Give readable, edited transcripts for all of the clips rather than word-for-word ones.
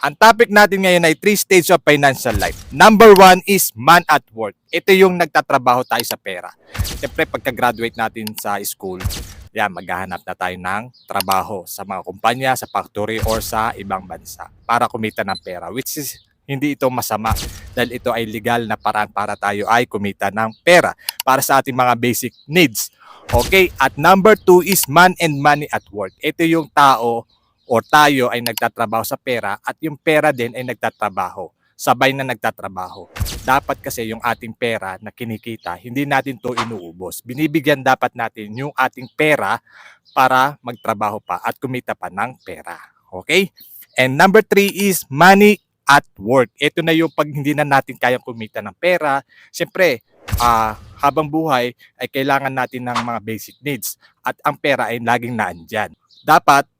Ang topic natin ngayon ay 3 stages of financial life. Number 1 is man at work. Ito yung nagtatrabaho tayo sa pera. Siyempre, pagka-graduate natin sa school, maghahanap na tayo ng trabaho sa mga kumpanya, sa factory, or sa ibang bansa para kumita ng pera. Which is, hindi ito masama dahil ito ay legal na paraan para tayo ay kumita ng pera para sa ating mga basic needs. Okay? At number 2 is man and money at work. Ito yung tao o tayo ay nagtatrabaho sa pera at yung pera din ay nagtatrabaho. Sabay na nagtatrabaho. Dapat kasi yung ating pera na kinikita, hindi natin to inuubos. Binibigyan dapat natin yung ating pera para magtrabaho pa at kumita pa ng pera. Okay? And number 3 is money at work. Ito na yung pag hindi na natin kayang kumita ng pera. Siyempre, habang buhay ay kailangan natin ng mga basic needs at ang pera ay laging naandyan. Dapat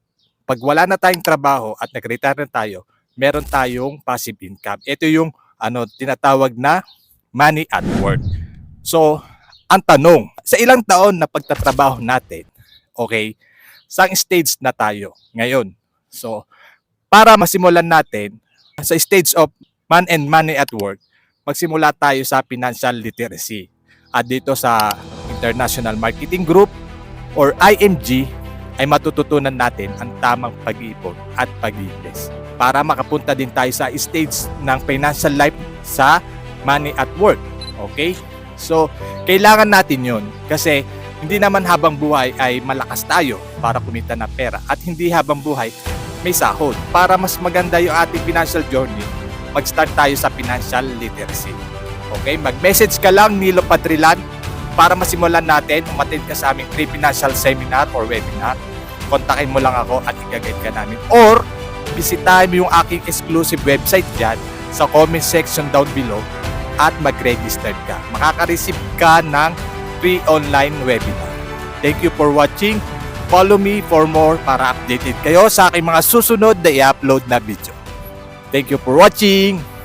pag wala na tayong trabaho at nag-retire na tayo, meron tayong passive income. Ito yung tinatawag na money at work. So, ang tanong, sa ilang taon na pagtatrabaho natin, okay, saang stage na tayo ngayon? So, para masimulan natin sa stage of man and money at work, magsimula tayo sa financial literacy. At dito sa International Marketing Group or IMG, ay matututunan natin ang tamang pag-iipon at pag-invest para makapunta din tayo sa stage ng financial life sa money at work. Okay? So, kailangan natin yun kasi hindi naman habang buhay ay malakas tayo para kumita ng pera at hindi habang buhay may sahod. Para mas maganda yung ating financial journey, mag-start tayo sa financial literacy. Okay? Mag-message ka lang, Nilo Padrilan, para masimulan natin, umattend ka sa aming free financial seminar or webinar. Kontakin mo lang ako at i-guide ka namin. Or, bisitahin mo yung aking exclusive website dyan sa comment section down below at mag-register ka. Makaka-receive ka ng free online webinar. Thank you for watching. Follow me for more para updated kayo sa aking mga susunod na i-upload na video. Thank you for watching.